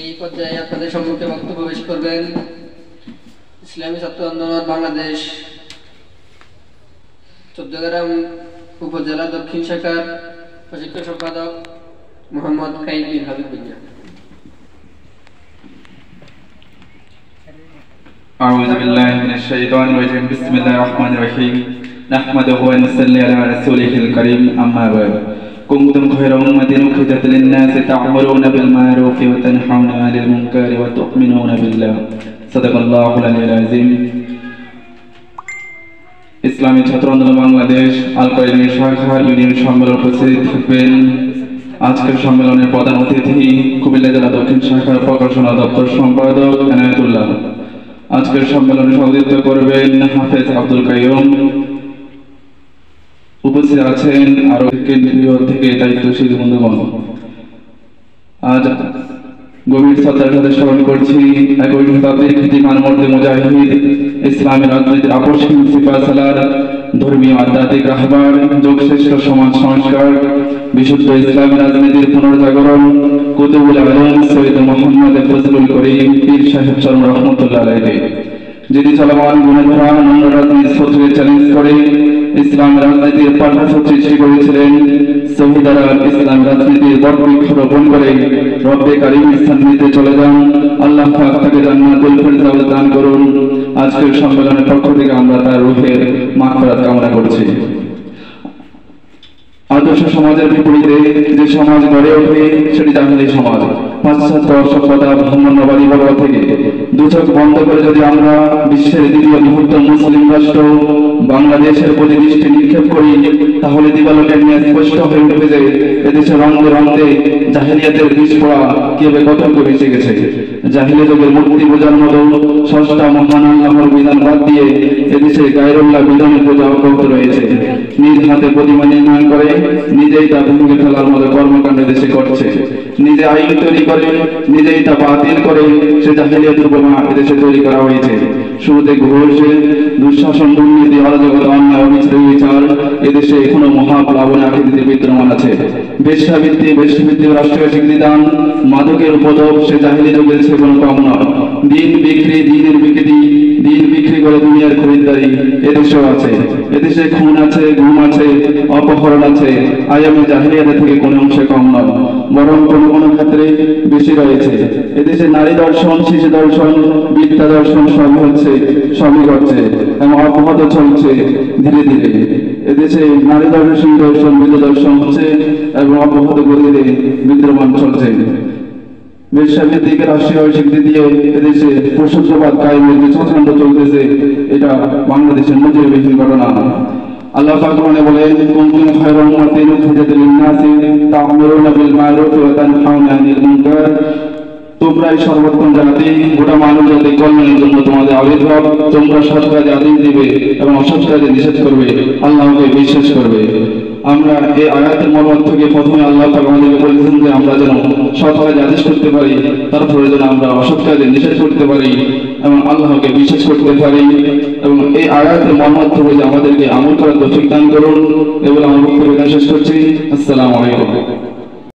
এই পর্যায়ে আপনাদের সম্মুখে বক্তব্য পেশ করবেন ইসলামী ছাত্র আন্দোলন বাংলাদেশ চৌদ্দগ্রাম উপজেলা দক্ষিণ শাখার প্রশিক্ষণ সম্পাদক মোহাম্মদ কাইম বিন হাবিব ভুঁইয়া। أعوذ بالله من الشيطان الرجيم بسم الله الرحمن الرحيم نحمده ونصلي على رسوله الكريم أما بعد كنتم خير أمة أخرجت للناس تأمرون بالمعروف وتنهون عن المنكر وتؤمنون بالله صدق الله العلي العظيم ইসলামী ছাত্র আন্দোলন বাংলাদেশ আল কায়েমী শাখার ইউনিয়ন সম্মেলন উপস্থিত থাকবেন। আজকের সম্মেলনের প্রধান অতিথি কুমিল্লা জেলা দক্ষিণ শাখার প্রকাশনা দপ্তর সম্পাদক এনায়েতুল্লাহ। আজকের সম্মেলনে সভাপতিত্ব করবেন হাফেজ আব্দুল কাইয়ুম। উপস্থিত আছেন আরো কেন্দ্রীয় থেকে দায়িত্বশীল বন্ধুগণ। আজ গভীর শ্রদ্ধার সাথে স্মরণ করছি একই শতাব্দীর খ্যাতিমান মর্দে মুজাহিদ, ইসলামী রাজনীতির আপসহীন সিপাহসালার, ধর্মীয় আধ্যাত্মিক রাহবার, যুগশ্রেষ্ঠ সমাজ সংস্কার, বিশুদ্ধ ইসলামী রাজনীতির পুনর্জাগরণ, কুতুবুল আলম সৈয়দ মোহাম্মদ ফজলুল করিম পীর সাহেব চরম রহমতুল্লাহ আলাইহি, যিনি চলমান গুণধরা নম্র রাজনীতির শত্রুকে চ্যালেঞ্জ করে ইসলাম রাজনীতির পাঠ্যসূচি সৃষ্টি করেছিলেন। শহীদারা ইসলাম রাজনীতির বটবৃক্ষ রোপণ করে রব্বে কারিমের সান্নিধ্যে চলে যান। আল্লাহ পাক তাকে জান্নাতুল ফেরদাউস দান করুন। আজকের সম্মেলনের পক্ষ থেকে আমরা তার রূহের মাগফিরাত কামনা করছি। আদর্শ সমাজের বিপরীতে যে সমাজ গড়ে ওঠে সেটি জাহিলি সমাজ। পাশ্চাত্য সভ্যতা ব্রাহ্মণ্যবাদী বর্গ থেকে দু চোখ বন্ধ করে যদি আমরা বিশ্বের দ্বিতীয় বৃহত্তম মুসলিম রাষ্ট্র বাংলাদেশের প্রতি দৃষ্টি নিক্ষেপ করি, তাহলে দিবালোকে নিয়ে স্পষ্ট হয়ে উঠবে যে এদেশে রন্ধে রন্ধে জাহিলিয়াতের বীজ পড়া কিভাবে কতর্ক বেঁচে গেছে। জাহিলি যুগের মূর্তি পূজার মতো ষষ্ঠা মহান আল্লাহর বিধান বাদ দিয়ে এদেশে গায়রুল্লাহ বিধানের পূজা অব্যাহত রয়েছে। নিজ হাতে প্রতিমা নির্মাণ করে নিজেই তা ভেঙে ফেলার মতো কর্মকাণ্ড দেশে করছে। নিজে আইন তৈরি করে নিজেই তা বাতিল করে সে জাহিলিয়াতের বোমা এদেশে তৈরি করা হয়েছে। শুরুতে ঘোষ, দুঃশাসন, দুর্নীতি, অরাজকতা, অন্যায়, অবিচার বিচার এদেশে এখনো মহাপ্লাবনে আকৃতিতে বিদ্যমান আছে। বেশ্যাভিত্তিক রাষ্ট্রীয় স্বীকৃতিদান, মাদকের উপদ্রব সে জাহিলি যুগের সে কোনো কম নয়। দিন বিক্রি, দিনের বিক্রি, দিন বিক্রি করে দুনিয়ার খরিদ্দারি এদেশেও আছে। এদেশে খুন আছে, গুম আছে, অপহরণ আছে। আয়ামে জাহিলিয়াতের থেকে কোনো অংশে কম নয়, বরং কোনো কোনো ক্ষেত্রে বেশি রয়েছে। এদেশে নারী দর্শন, শিশু দর্শন, বিদ্যা দর্শন সবই ঘটছে এবং অব্যাহত চলছে ধীরে ধীরে। এদেশে নারী দর্শন, বিদ্যা দর্শন হচ্ছে এবং অব্যাহত গতিতে বিদ্যমান চলছে। বেশ্যাভিত্তিক রাষ্ট্রীয় স্বীকৃতি দিয়ে এদেশে প্রশস্যবাদ কায়েমের যে চক্রান্ত চলতেছে, এটা বাংলাদেশের নজিরবিহীন ঘটনা। আল্লাহ পাক কোরআনে বলেন, কুনতুম খায়রা উম্মাতিন উখরিজাত লিন-নাসি তা'মুরুনা বিল মা'রুফি ওয়া তানহাউনা আনিল মুনকার। তোমরাই সর্বোত্তম জাতি, গোটা মানব জাতি কল্যাণের জন্য তোমাদের আবির্ভাব। তোমরা সৎ কাজে আদেশ দিবে এবং অসৎ কাজে নিষেধ করবে, আল্লাহকে বিশ্বাস করবে। আমরা এই আয়াতের মর্ম থেকে প্রথমে আল্লাহ পাক আমাদেরকে বলেছেন যে আমরা যেন সৎ কাজে আদেশ করতে পারি, তারপরে যেন আমরা অসৎ কাজে নিষেধ করতে পারি এবং আল্লাহকে বিশ্বাস করতে পারি। এবং এই আয়াতের মর্ম থেকে যে আমাদেরকে আমল করার তৌফিক দান করুন এবং আমার বক্তব্য শেষ করছি। আসসালামু আলাইকুম।